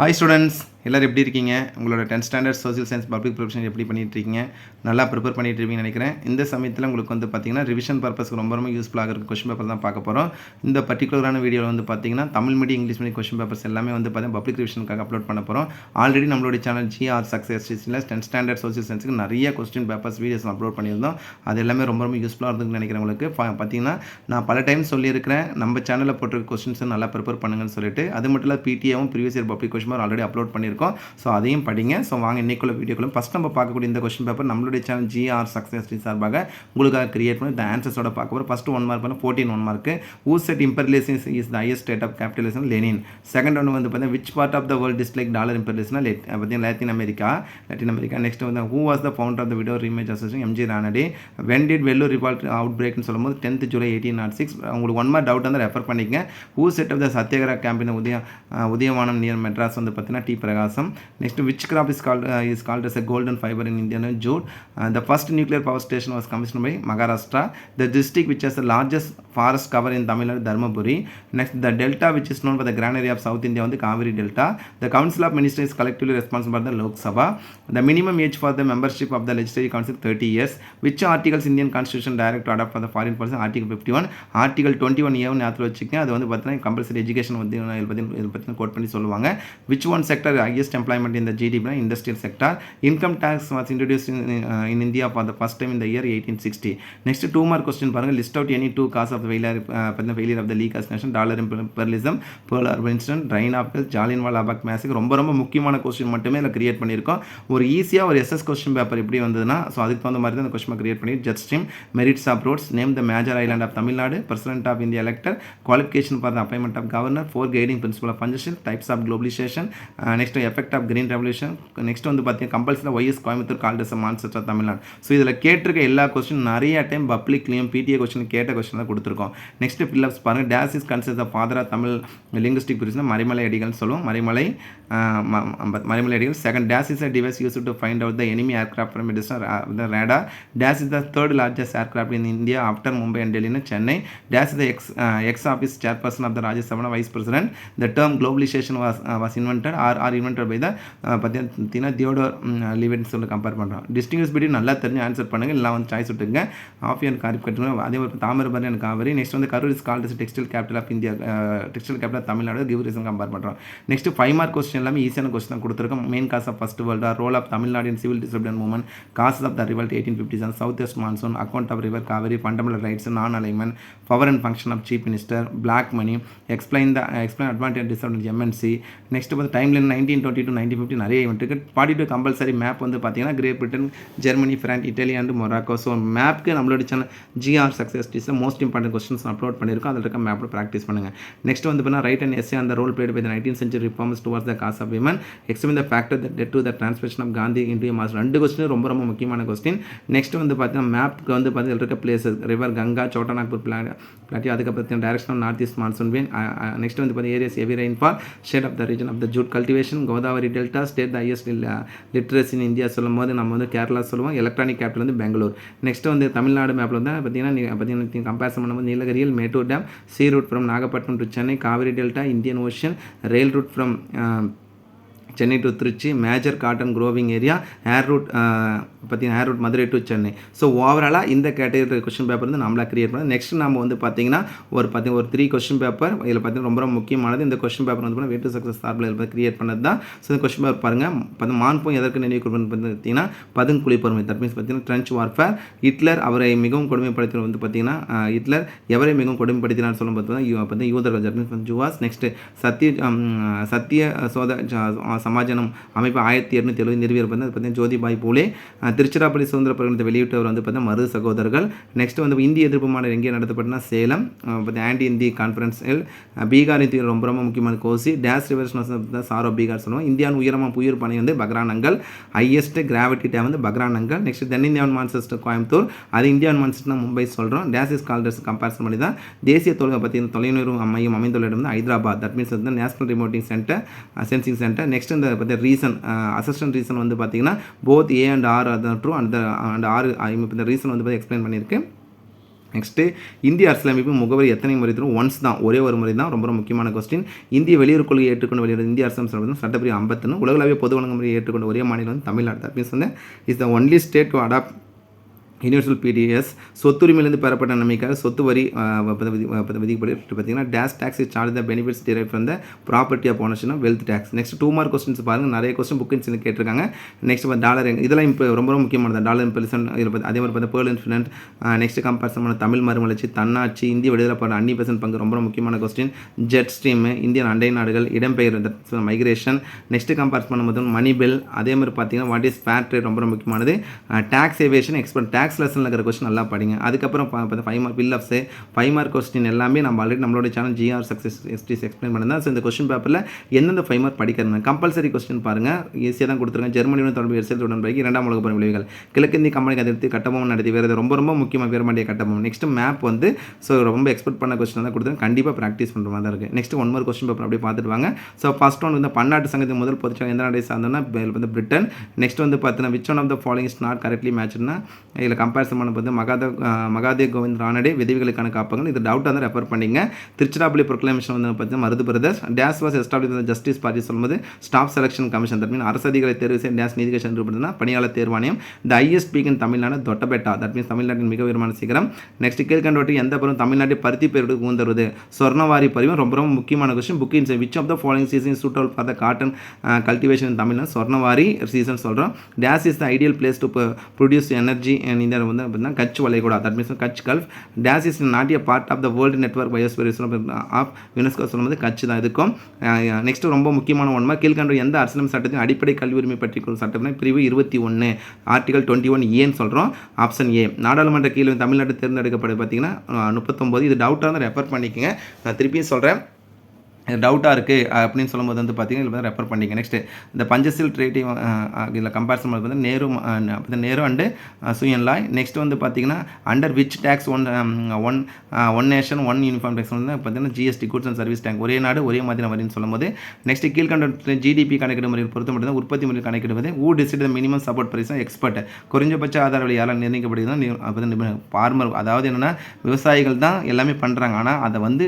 Hi students, எல்லாரும் எப்படி இருக்கீங்க? உங்களோட 10th standard social science public preparation எப்படி பண்ணிட்டு இருக்கீங்க? நல்லா ப்ரிப்பேர் பண்ணிட்டு இருப்பீங்கன்னு நினைக்கிறேன். இந்த சமயத்தில் உங்களுக்கு வந்து பார்த்தீங்கன்னா ரிவிஷன் பர்பஸ்க்கு ரொம்ப யூஸ்ஃபுல்லாக இருக்க क्वेश्चन பேப்பர் தான் பார்க்க போறோம். இந்த பர்టిక్యులரான வீடியோல வந்து பார்த்தீங்கன்னா Tamil medium English medium question papers எல்லாமே வந்து பார்த்தீங்கன்னா பப்ளிக் ரிவிஷனுக்காக அப்லோட் பண்ண போறோம். ஆல்ரெடி நம்மளுடைய சேனல் ஜிஆர் சக்சஸ் ஹிஸ்டரில 10th ஸ்டாண்டர்ட் சோஷியல் சயின்ஸ்க்கு நிறைய क्वेश्चन பேப்பர்ஸ் வீடியோஸ் அப்லோட் பண்ணியிருந்தோம். அது எல்லாமே ரொம்ப யூஸ்ஃபுல்லாக இருக்குன்னு நினைக்கிறேன் உங்களுக்கு. பார்த்தீங்கன்னா நான் பல டைம் சொல்லியிருக்கிறேன் நம்ம சேனலில் போட்டிருக்க क्वेश्चंस நல்லா ப்ரிப்பேர் பண்ணுங்கன்னு சொல்லிட்டு. அது மட்டும் இல்லை பிடிஏவும் previous year public question already upload பண்ணியிருக்கோம். ஸோ அதையும் படிங்க. ஸோ வாங்க இன்னைக்குள்ள வீடியோக்குள்ள ஃபர்ஸ்ட் நம்ம பார்க்கக்கூடிய இந்த क्वेश्चन பேப்பர் நம்மளுடைய சேனல் ஜிஆர் சக்சஸ் சார்பாக உங்களுக்காக கிரியேட் பண்ணி இந்த ஆன்சர்ஸோட பார்க்க போறோம். ஃபர்ஸ்ட் 1 மார்க் பண்ண 14 1 mark. Who said imperialism is the highest state of capitalism? Lenin. Second one வந்து பார்த்தா which part of the world is like dollar imperialism? பார்த்தீங்கன்னா லாட்டின் அமெரிக்கா. நெக்ஸ்ட் வந்து who was the founder of the widow remarriage association? MG Ranade. when did Vellore revolt outbreak ன்னு சொல்லும்போது 10th July 1806. உங்களுக்கு 1 mark doubt வந்து refer பண்ணிக்கங்க. who set up the satyagraha camp in Udayavanam near Madras வந்து பார்த்தீங்கன்னா T Prakasam. Next which crop is called as a golden fiber in Indian jute? The first nuclear power station was commissioned by Maharashtra. The district which has the largest forest cover in Tamil Nadu, Dharmapuri. Next, the delta which is known for the grand area of South India on the Kaveri Delta. The Council of Ministers is collectively responsible for the Lok Sabha. The minimum age for the membership of the Legislative Council 30 years. Which articles Indian Constitution direct to adopt for the foreign person? Article 51. Article 21 ஏவும் ஞாபகம் வச்சுக்கங்க. அது வந்து பார்த்தீங்கன்னா compulsory education வந்து இதை பற்றி code பண்ணி சொல்லுவாங்க. Which one sector highest employment in the GDP? Industrial sector. Income tax was introduced in India for the first time in the year 1860. Next 2 mark question பாருங்க. List out any two causes of the failure of the Lee Constitution. Dollar imperialism, Pearl Harbor incident, Rhine of Jallianwala Bagh massacre. ரொம்ப முக்கியமான question மட்டுமே இதில் create பண்ணியிருக்கோம். ஒரு ஈஸியாக ஒரு SS question paper எப்படி வந்ததுன்னா ஸோ அதுக்கு தகுந்த மாதிரி தான் இந்த क्वेश्चन கிரியேட் பண்ணி jet stream merits of roads name the major island of Tamil Nadu president of India elector qualification for the appointment of governor 4 guiding principle of பஞ்சஷன் types of globalisation next effect of green revolution next வந்து பார்த்தீங்கன்னா compulsory why is Coimbatore called as Manchester Tamil Nadu. So இதில் கேட்டிருக்க எல்லா question நிறைய time பப்ளிக்லையும் PTA question கேட்ட question தான் கொடுத்துருக்கோம். நெக்ஸ்ட் ஃபில்லப்ஸ் பாருங்கள். This is consider the father of Tamil linguistic பிரிச்சுனா மறைமலை அடிகள்னு சொல்லுவோம். Maraimalai Adigal. Second this is a device use to find out the enemy aircraft from distance radar. This is the third largest aircraft in India after Mumbai and டெல்லின்னு Chennai. This is the ex office chairperson of the Rajya Sabha vice president. The term globalisation was invented or invented by the பார்த்தீங்கன்னா Theodore லிவென்ஸ் சொல்லி compare பண்ணுறோம். Distinguish between நல்லா தெரிஞ்சு answer பண்ணுங்கள். இல்லை வந்து choice விட்டுங்க. ஆஃபியன் காரிப் கட்டுங்க. அதே மாதிரி தாமிரபரணி எனக்கு காவிரி. நெக்ஸ்ட் வந்து Karur is called as textile capital of India textile capital of Tamil Nadu give reason compare பண்ணுறோம். நெக்ஸ்ட் 5 மார்க் கொஸ்டின் எல்லாமே ஈஸியான கொஸ்டின் தான் கொடுத்துருக்கோம். Main cause of first world war, role of Tamil Nadu in civil discipline movement, causes of the revolt 1857, south west monsoon, account of river Kaveri, fundamental rights, non alignment, power and function of chief minister, black money, explain advantage disadvantage MNC. Next வந்து timeline 1920 to 1950 நிறைய event இருக்குது. 42 compulsory map வந்து பார்த்தீங்கன்னா great Britain, Germany, France, Italy and Morocco. So மேப்க்கு நம்மளோட channel GR success டீஸில் most important questions upload பண்ணியிருக்கோம். அதில் இருக்க மேப்பில் ப்ராக்டிஸ் பண்ணுங்கள். நெக்ஸ்ட் வந்து பார்த்தீங்கன்னா ரைட் அண்ட் எஸ்ஏ அந்த role played by the 19th century reformers towards the cause of women. Explain the factor that led to the transformation of Gandhi into a mass. 2 question ரொம்ப முக்கியமான question. Next வந்து பார்த்தீங்கன்னா மேப்க்கு வந்து பார்த்தீங்கன்னா இருக்க places river Ganga, Chotanagpur, plateau, அதுக்கப்புறம் direction of north east monsoon vein. Next வந்து பார்த்தீங்கன்னா areas heavy rainfall, state of the region of the jute cultivation, Godavari delta, state the highest literacy in India சொல்லும் போது நம்ம வந்து கேரளா சொல்லுவோம். எலக்ட்ரானிக் கேபிட்டல் வந்து பெங்களூர். நெக்ஸ்ட் வந்து தமிழ்நாடு மேப்பில் வந்து பார்த்தீங்கன்னா கம்பேரிசன் பண்ணும்போது நீலகிரியில் Mettur dam, sea route from Nagapattinam to Chennai, Kaveri delta, Indian ocean, rail route from Chennai to Trichy, major cotton growing area, air route பார்த்தீங்கன்னா air route Madurai to Chennai. So ஓவராலாக இந்த கேட்டகரி கொஸ்டின் பேப்பர் வந்து நம்மளாக கிரியேட் பண்ணோம். நெக்ஸ்ட் நம்ம வந்து பார்த்தீங்கன்னா ஒரு 3 கொஸ்டின் பேப்பர் இதில் பார்த்தீங்கன்னா ரொம்ப முக்கியமானது. இந்த கொஸ்டின் பேப்பர் வந்து வெற்றி சக்ஸஸ் சார்பில் இதில் கிரியேட் பண்ணது தான். ஸோ இந்த கொஸ்டின் பேப்பர் பாருங்கள். மான்போம் எதற்கு நினைவு கூறுவது பார்த்தீங்கன்னா பதுங்குழிப்பொறுமை. தட் மீன்ஸ் பார்த்தீங்கன்னா ட்ரென்ச் வார்ஃபேர். ஹிட்லர் அவரை மிகவும் கொடுமைப்படுத்தினர் வந்து பார்த்தீங்கன்னா ஹிட்லர் எவரை மிகவும் கொடுமைப்படுத்தினார் சொல்லும் பார்த்தீங்கன்னா யூதர்கள். That means ஜூவாஸ். நெக்ஸ்ட் சத்திய சோத சமாஜனம் அமைப்பு 1870 நிறுவியர் வந்து பார்த்தீங்கன்னா ஜோதிபாய் பூலே. திருச்சிராப்பள்ளி சுதந்திர பிரகடனத்தை வெளியிட்டவர் வந்து பார்த்தீங்கன்னா மருது சகோதரர்கள். நெக்ஸ்ட் வந்து இந்திய எதிர்ப்பு மாநாடு எங்கே நடத்தப்பட்டனா சேலம். ஆன்டி இந்தி கான்ஃபரன்ஸில் பீகார் ரொம்ப முக்கியமான Kosi. Days reverse sorrow Bihar சொல்லுவோம். இந்தியாவின் உயரமாக உயிர் பணி வந்து பக்ரானங்கல். ஹையஸ்ட் கிராவிட்டி டேம் வந்து பக்ரானங்கல். நெக்ஸ்ட் தென்னிந்தியாவின் மான்செஸ்டர் கோயம்புத்தூர். அது இந்தியாவின் மான்செஸ்டர் மும்பை சொல்கிறோம். டேஸ் இஸ் கால்டர்ஸ் கம்பேரிசன் பண்ணி தான் தேசிய தொலைநுணர்வு மையம் அமைந்துள்ள இடம் வந்து ஹைதராபாத். தட் மீன்ஸ் வந்து national remoting centre sensing centre. Next இந்த ரீசன் அசிஸ்டன்ட் ரீசன் வந்து பார்த்தீங்கன்னா both A and R true and R இந்த ரீசன் வந்து எக்ஸ்பிளைன் பண்ணியிருக்கு. நெக்ஸ்ட்டு இந்திய அரசியலமைப்பு முகவரி எத்தனை முறை தரும்? ஒன்ஸ் தான், ஒரே ஒரு முறை தான். ரொம்ப முக்கியமான கொஸ்டின். இந்திய வெளியுறவு கொள்கையை ஏற்றுக்கொண்டு வெளியிட இந்திய அரசியலமைப்பு சட்டப்பிரிவு 51. உலகளவிய பொது வழங்குமுறையை ஏற்றுக்கொண்ட ஒரே மாநிலம் வந்து தமிழ்நாடு. தட் மீன்ஸ் வந்து is the only state to adopt universal PDS. சொத்துரிமையிலிருந்து பெறப்பட்ட நன்மைக்காக சொத்து வரி விதிக்கப்பட்டு பார்த்தீங்கன்னா dash tax is charge the benefits drive from the property of ownership wealth tax. Next 2 mark questions பாருங்கள், நிறைய கொஸ்டின் புக் இன்ஸ் கேட்டிருக்காங்க. நெக்ஸ்ட் டாலர் இதெல்லாம் இப்போ ரொம்ப ரொம்ப டாலர் இம்பெல்சன் அதே மாதிரி பார்த்தா பேர்ல் இன்ஃபிடென்ட். நெக்ஸ்ட் கம்பேரிசன் பண்ண தமிழ் மறுமலர்ச்சி, தன்னாட்சி, இந்திய விடுதலை போன்ற அன்னி பங்கு ரொம்ப முக்கியமான கொஸ்டின். ஜெட் ஸ்ட்ரீம், இந்தியன் அண்டை நாடுகள், இடம்பெயர் மைக்ரேஷன். நெக்ஸ்ட் கம்பேர் பண்ணும்போது மணி பில். அதே மாதிரி பார்த்தீங்கன்னா வாட் இஸ் ஃபேர் ட்ரேட் ரொம்ப முக்கியமானது. டேக்ஸ் ஏவேஷன் எக்ஸ்பர்ட் டேக்ஸ் லெசனில் இருக்கிற கொஸ்டின் நல்லா படிங்க. அதுக்கப்புறம் 5 mark fill ups 5 mark question எல்லாமே நம்ம ஆல்ரெடி நம்மளோட சேனல் ஜிஆர் சக்ஸஸ் எஸ்டிஸ் எக்ஸ்பிளைன் பண்ணியிருந்தேன். ஸோ இந்த கொஸ்டின் பேப்பரில் எந்தெந்த 5 மார்க் படிக்கிறேன் கம்பல்சரி கொஸ்டின் பாருங்கள், ஈஸியாக தான் கொடுத்துருங்க. ஜெர்மனியுடன் தொடர்பு அரசியல் உடன்படிக்கை, 2ஆம் உலகப் போர் விளைவுகள், கிழக்கிந்திய கம்பெனிக்கு அதிர்த்தி கட்டபொம்மன் நடத்தி வேறு ரொம்ப முக்கியமாக வீரபாண்டிய கட்டபொம்மன். நெக்ஸ்ட் மேப் வந்து ஸோ ரொம்ப எக்ஸ்பெக்ட் பண்ண கொஸ்டின் தான் கொடுத்துருங்க, கண்டிப்பாக ப்ராக்டிஸ் பண்ணுற மாதிரி தான் இருக்குது. நெக்ஸ்ட் 1 மார்க் கொஸ்டின் பேப்பர் அப்படியே பார்த்துட்டு வாங்க. ஸோ ஃபர்ஸ்ட் ஒன் வந்து பன்னாட்டு சங்கத்தின் முதல் பொதுச்செயலாளர் எந்த நாட்டை சார்ந்தோன்னா வந்து பிரிட்டன். நெக்ஸ்ட் வந்து பார்த்தீங்கன்னா which one of the following is not correctly மேட்ச்னா இதில் கம்பேரிசன் பண்ண பார்த்து மகாதேவ் கோவிந்த் ரானடே விதவிகளுக்கான காப்பகங்கள். இது டவுட்டாக தான் ரெஃபர் பண்ணிங்க. திருச்சிராப்பள்ளி ப்ரொக்ளமேஷன் வந்து பார்த்தீங்கன்னா Marudu brothers. This was establish justice party சொல்லும்போது staff selection commission. That mean அரசதிகளை தேர்வு செய்ய டேஸ் நீதிக்கட்சி என்று பார்த்தீங்கன்னா பணியாளர் தேர்வாணையம். The highest peak in Tamil Nadu Doddabetta. That means தமிழ்நாட்டின் மிக உயரமான சிகரம். நெக்ஸ்ட் கீழ்கண்டவற்றி எந்த பருவம் தமிழ்நாட்டில் பருத்தி பயிருக்கு ஊந்தருவது? சொர்ணவாரி பருவம் ரொம்ப முக்கியமான question. Book in which of the following season suitable for the cotton cultivation in Tamil Nadu? Sornavari season சொல்கிறோம். This is the ideal place to produce energy India வந்து பார்த்தீங்கன்னா கட்ச் வளைகுடா. That means Kutch gulf. This is not a part of the world network biosphere of UNESCO சொல்லும்போது கட்ச் தான் இருக்கும். Next ரொம்ப முக்கியமான ஒன்மா கீழ்கண்ட எந்த அரசியலமைப்பு சட்டத்தின் அடிப்படை கல்வி உரிமை பற்றி சட்டம் பிரிவு 21 ஆர்டிகல் 21 ஏன்னு சொல்கிறோம். Option A. நாடாளுமன்ற கீழ் தமிழ்நாடு தேர்ந்தெடுக்கப்படுது பார்த்தீங்கன்னா 39. இது டவுட்டாக தான் ரெஃபர் பண்ணிக்கோங்க. நான் திருப்பியும் சொல்கிறேன், டவுட்டாக இருக்குது அப்படின்னு சொல்லும்போது வந்து பார்த்தீங்கன்னா இதில் ரெஃபர் பண்ணிங்க. நெக்ஸ்ட்டு இந்த பஞ்சசில் ட்ரேட்டிவ் இதில் கம்பேரிசன் வந்து நேரு அண்டு சுயன்லாய். நெக்ஸ்ட் வந்து பார்த்தீங்கன்னா under which tax one nation one uniform tax வந்து பார்த்தீங்கன்னா GST goods and service tax ஒரே நாடு ஒரே மாதிரி வரின்னு சொல்லும்போது நெக்ஸ்ட் கீழ்கண்ட ஜிடிபி கணக்கிடும் முறையில் பொறுத்த மட்டும் உற்பத்தி முறையில் கணக்கிடுவது who decide minimum support price expert. குறைஞ்சபட்ச ஆதார விலை யாரால் நிர்ணயிக்கப்படுகிறது? ஃபார்மர். அதாவது என்னென்னா விவசாயிகள் தான் எல்லாமே பண்ணுறாங்க. ஆனால் அதை வந்து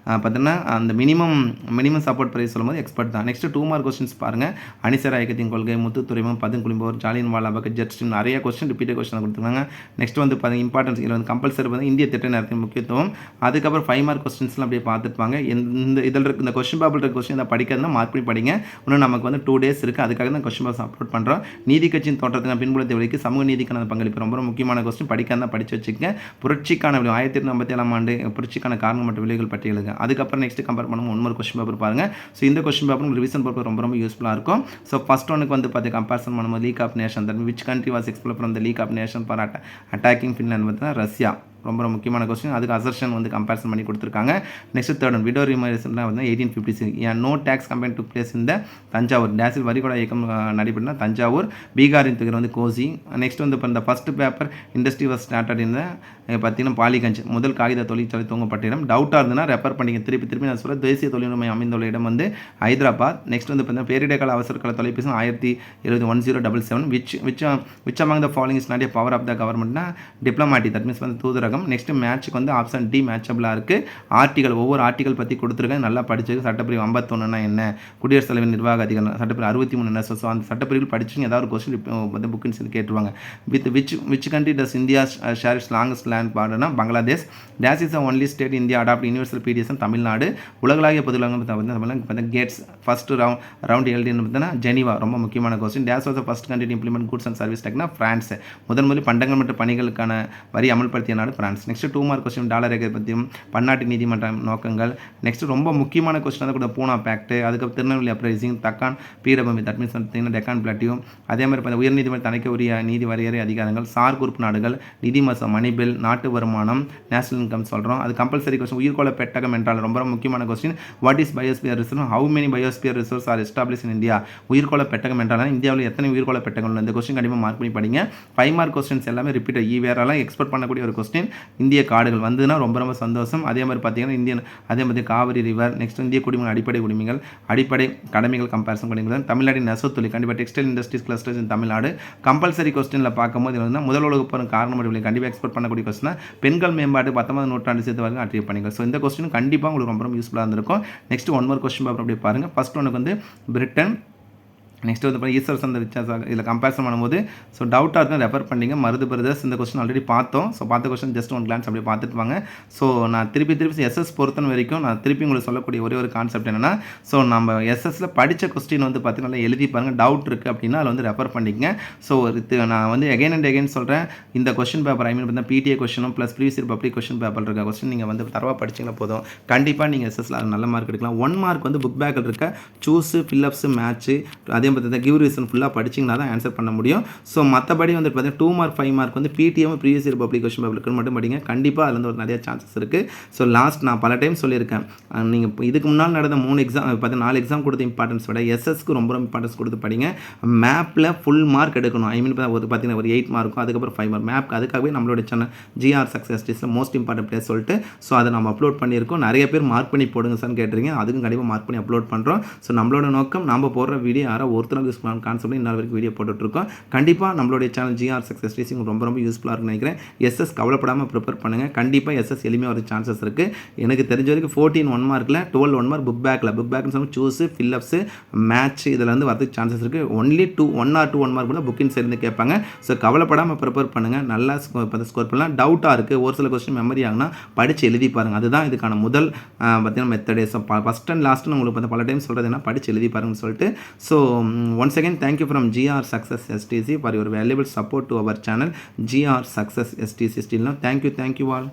பார்த்தீங்கன்னா அந்த மினிமம் சப்போர்ட் பிரைஸ் சொல்லும்போது எக்ஸ்பர்ட் தான். நெக்ஸ்ட் 2 மார்க் கொஸ்டின்ஸ் பாருங்கள். அணிசர ஐக்கியத்தின் கொள்கை, முத்து துறைமுகம், குளிம்போர், ஜாலியன் வாலாபாக், ஜெட் ஸ்ட்ரீம், நிறைய கொஸ்டின் ரிப்பீட்டட் கொஸ்டின் கொடுத்துருக்காங்க. நெக்ஸ்ட் வந்து பார்த்தீங்கன்னா இம்பார்ட்டன்ஸ் இதில் வந்து கம்பல்சரி வந்து இந்திய திட்ட நேரத்தின் முக்கியத்துவம். அதுக்கப்புறம் 5 மார்க் கொஸ்டின்ஸ்லாம் அப்படியே பார்த்துப்பாங்க. இதில் இருக்க இந்த கொஸ்டின் பேப்பர் இருக்க கொஸ்டின் இதை படிக்கிறதுனா மார்க் பண்ணி படிங்க. இன்னும் நமக்கு வந்து 2 days இருக்குது, அதுக்காக தான் கொஸ்டின் பேப்பர் அப்லோட் பண்ணுறோம். நீதி கட்சியின் தோற்றத்தின் பின்புலத்தை விலைக்கு சமூக நீதிக்கான பங்களிப்பு ரொம்ப முக்கியமான கொஸ்டின். படிக்காதான் படித்து வச்சுக்கங்க. புரட்சிக்கான 1857 ஆண்டு புரட்சிக்கான காரணம் மற்றும் விலைகள் பட்டியலுங்க. அதுக்கப்புறம் நெக்ஸ்ட் கம்பேர் பண்ணும் 1 மார்க் கொஸ்டின் பேப்பர் பாருங்க. ஸோ இந்த கொஸ்டின் பேப்பர் ரிவிஷன் பேப்பர் ரொம்ப யூஸ்ஃபுல்லாக இருக்கும். ஸோ ஃபர்ஸ்ட் ஒனுக்கு வந்து பார்த்து கம்பேரிசன் பண்ணும்போது league of nation that which country was explore from the league of nation for attacking Finland பார்த்தீங்கன்னா ரஷ்யா. ரொம்ப முக்கியமான கொஸ்டின். அதுக்கு அசர்ஷன் வந்து கம்பேரிசன் பண்ணி கொடுத்துருக்காங்க. Next third one widow remarriage வந்து 1856 no tax compare to place இந்த தஞ்சாவூர். டேஸில் வரிகொடா இயக்கம் நடைபெற்றா தஞ்சாவூர். பீகாரின் துறை வந்து கோசி. நெக்ஸ்ட் வந்து இப்போ இந்த first paper industry was started இந்த பார்த்தீங்கன்னா பாலிகஞ்ச் முதல் காகித தொழிற்சாலை தூங்கப்பட்ட இடம். டவுட்டாக இருந்ததுன்னா ரெஃபர் பண்ணிங்க. திருப்பி நான் சொல்ல தேசிய தொழில்நுட்ப அமைந்துள்ள இடம் வந்து ஹைதராபாத். நெக்ஸ்ட் வந்து பார்த்தீங்கன்னா பேரிடர்கால அவசர கால தொலைபேசி 1077 which among the following is not a power of the கவர்மெண்ட்னா டிப்ளமேட்டிக் தட் மீன்ஸ் வந்து தூதரகம். நெக்ஸ்ட் மேட்ச்சுக்கு வந்து ஆப்ஷன் டி மேட்சபிளாக இருக்குது. ஆர்டிகல் ஒவ்வொரு ஆர்டிகல் பற்றி கொடுத்துருக்கேன், நல்லா படிச்சிருக்கு. சட்டப்பிரிவு 51 என்ன, குடியரசுத் தலைவர் நிர்வாக அதிகாரம், சட்டப்பிரிவு 63 என்ன. ஸோ அந்த சட்டப்பிரிவில் படிச்சுங்க. ஏதாவது ஒரு கொஸ்டின் வந்து புக்குன்னு சொல்லி கேட்டுருவாங்க. With which country does India share its longest land பார்டர்னா Bangladesh. This is only state India adopt universal PDS Tamil Nadu. உலகளாகிய பொதுவாக பார்த்தீங்கன்னா கேட்ஸ் ஃபர்ஸ்ட் ரவுண்ட் எல்டின்னு பார்த்தீங்கன்னா ஜெனிவா. ரொம்ப முக்கியமான question. This was first country implement goods and service டேக்னா பிரான்ஸ். முதல் பண்டங்கள் மற்றும் பணிகளுக்கான வரி அமல்படுத்திய நாடு France. Next 2 mark question dollar ரேகை பற்றியும் பன்னாட்டு நீதிமன்ற நோக்கங்கள். நெக்ஸ்ட் ரொம்ப முக்கியமான கொஸ்டின் வந்து கூட பூனா பேக்ட். அதுக்கப்புறம் திருநெல்வேலி அப்ரைசிங், தக்கான் பீடபூமி தட் மீன்ஸ் பார்த்தீங்கன்னா டெக்கான் பிளாட்டியூ. அதே மாதிரி உயர்நீதிமன்ற தணிக்க உரிய நீதி வரையறை அதிகாரங்கள், சார் குரூப் நாடுகள், நிதி மசம், மணி பில், நாட்டு வருமானம், நேஷனல் இன்கம் சொல்கிறோம். அது கம்பல்சரி கொஸ்டின். உயிர்கோள பெட்டகம் என்றால் ரொம்ப முக்கியமான question. What is biosphere reserve? How many biosphere reserves are establish in India? உயிர்கோள பெட்டகம் என்றால் இந்தியாவில் எத்தனை உயிர்கோள பெட்டகம்? இந்த கொஸ்டின் கண்டிப்பாக மார்க் பண்ணி படிங்க. 5 மார்க் கொஸ்டின்ஸ் எல்லாமே ரிப்பீட் வேறெல்லாம் எக்ஸ்பெக்ட் பண்ணக்கூடிய ஒரு கொஸ்டின். இந்திய காடுகள் வந்ததுன்னா ரொம்ப ரொம்ப சந்தோஷம். அதே மாதிரி பார்த்தீங்கன்னா அதே மாதிரி காவிரி ரிவர், நெக்ஸ்ட் இந்திய குடிமக்கள் அடிப்படை உரிமைகள், அடிப்படை கடமைகள் கம்பேரிசன் பண்ணிக்கலாம். தமிழ்நாட்டின் நெசவுத்தொழில் கண்டிப்பாக டெக்ஸ்டைல் இண்டஸ்ட்ரீஸ் கிளஸ்டர்ஸ் இன் தமிழ்நாடு கம்பல்சரி கொஸ்டினில் பார்க்கும்போது இது வந்து முதல் உலகப் போர் காரணம் கண்டிப்பாக எக்ஸ்போர்ட் பண்ணக்கூடிய கொஸ்டின் பெண்கள் மேம்பாடு 19ஆம் நூற்றாண்டு சேர்த்து வரைக்கும் அட்ரீவ் பண்ணிக்கலாம். ஸோ இந்த கொஸ்டின் கண்டிப்பாக உங்களுக்கு ரொம்ப ரொம்ப யூஸ்ஃபுல்லாக இருந்திருக்கும். Next one more question paper அப்படி பாருங்கள். ஃபர்ஸ்ட் ஒன்றுக்கு வந்து பிரிட்டன், நெக்ஸ்ட் வந்து ஈஸ்வர் சந்த ரிச்சார்ஸ் இதில் கம்பேரிசன் பண்ணும்போது ஸோ டவுட்டாக இருக்கும் ரெஃபர் பண்ணிங்க. மருது பிரதர்ஸ் இந்த கொஸ்டின் ஆல்ரெடி பார்த்தோம். ஸோ பார்த்த கொஸ்டின் ஜஸ்ட் ஒன் கிளான்ஸ் அப்படி பார்த்துட்டு வாங்க. ஸோ நான் திருப்பி எஸ்எஸ் பொறுத்தன வரைக்கும் நான் திருப்பி உங்களுக்கு சொல்லக்கூடிய ஒரே ஒரு கான்செப்ட் என்னென்னா, ஸோ நம்ம எஸ்எஸ்ல படித்த கொஸ்டின் வந்து பார்த்தீங்கன்னா எழுதி பாருங்கள். டவுட் இருக்குது அப்படின்னா அதில் வந்து ரெஃபர் பண்ணிக்கங்க. ஸோ நான் வந்து எகைன் அண்ட் எகைன் சொல்கிறேன், இந்த கொஸ்டின் பேப்பர் பார்த்தீங்கன்னா பிடிஏ கொஸ்டினும் plus previous year public question paper இருக்க கொஸ்டின் நீங்கள் வந்து தரவாக படிச்சிங்கன்னா போதும். கண்டிப்பாக நீங்கள் எஸ்எஸ்ல நல்ல மார்க் எடுக்கலாம். 1 மார்க் வந்து புக் பேக்கில் இருக்க சூஸு, ஃபில்லப்ஸு, மேட்ச்சு, அதே மாதிரி கிவ் ரீசன் ஃபுல்லாக படிச்சிங்கன்னா தான் ஆன்சர் பண்ண முடியும். ஸோ மற்றபடி வந்து பார்த்தீங்கன்னா 2 மார்க் 5 மார்க் வந்து பிடிஎம் ப்ரீவியஸ் இயர் பப்ளிக் கொஸ்டின் பேப்பருக்கு மட்டும் படிங்க. கண்டிப்பாக அதில் வந்து ஒரு நிறைய சான்சஸ் இருக்குது. ஸோ லாஸ்ட் நான் பல டைம் சொல்லியிருக்கேன், நீங்கள் இதுக்கு முன்னால் நடந்த 3 எக்ஸாம் பார்த்தீங்கன்னா 4 எக்ஸாம் கொடுத்த இம்பார்ட்டன்ஸ் விட எஸ்எஸ்க்கு ரொம்ப இம்பார்ட்டன்ஸ் கொடுத்து படிங்க. மேப்பில் ஃபுல் மார்க் எடுக்கணும். ஐ மீன் பார்த்தீங்கன்னா ஒரு 8 மார்க்கும் அதுக்கப்புறம் 5 மார்க் மேப். அதுக்காகவே நம்மளோட சேனல் ஜிஆர் சக்ஸஸ் டீஸில் மோஸ்ட் இம்பார்ட்டன்ட் பிளேஸ் சொல்லிட்டு ஸோ அதை நம்ம அப்லோட் பண்ணியிருக்கோம். நிறைய பேர் மார்க் பண்ணி போடுங்க சார்னு கேட்டிருக்கீங்க. அதுக்கும் கண்டிப்பாக மார்க் பண்ணி அப்லோட் பண்ணுறோம். ஸோ நம்மளோட நோக்கம் நம்ம போடுற வீடியோ யாரோ ஒருத்தருக்கு யூஸ் பண்ண கான்செப்ட் இன்னொரு வரைக்கும் வீடியோ போட்டுட்ருக்கோம். கண்டிப்பாக நம்மளுடைய சேனல் ஜிஆர் சக்ஸஸ் டீஸ் ரொம்ப ரொம்ப யூஸ்ஃபுல்லாக இருக்குன்னு நினைக்கிறேன். எஸ்எஸ் கவலைப்படாமல் ப்ரிப்பேர் பண்ணுங்கள். கண்டிப்பாக எஸ்எஸ் எளிமையாக ஒரு சான்சஸ் இருக்குது. எனக்கு தெரிஞ்ச வரைக்கும் 14 1 மார்க்கில் 12 1 மார்க் புக் பேக்னு சொன்னால் சூஸு, ஃபில்லப்ஸு, மேட்ச் இதில் வந்து வரதுக்கு சான்சஸ் இருக்குது. ஒன்லி 1 or 2 1 மார்க் கூட புக்கின் சேர்ந்து கேட்பாங்க. ஸோ கவலைப்படாமல் ப்ரிப்பேர் பண்ணுங்கள். நல்லா ஸ்கோர் பண்ணலாம். டவுட்டாக இருக்குது, ஒரு சில கொஸ்டின் மெமரி ஆகுனா படித்து எழுதி பாருங்கள். அதுதான் இதுக்கான முதல் பார்த்தீங்கன்னா மெத்தடே. ஸோ ஃபஸ்ட் அண்ட் லாஸ்ட்டு உங்களுக்கு வந்து பல டைம் சொல்கிறது என்ன, படித்து எழுதி பாருங்கன்னு சொல்லிட்டு. So once again thank you from GR Success STC for your valuable support to our channel GR Success STC. Still now, thank you all.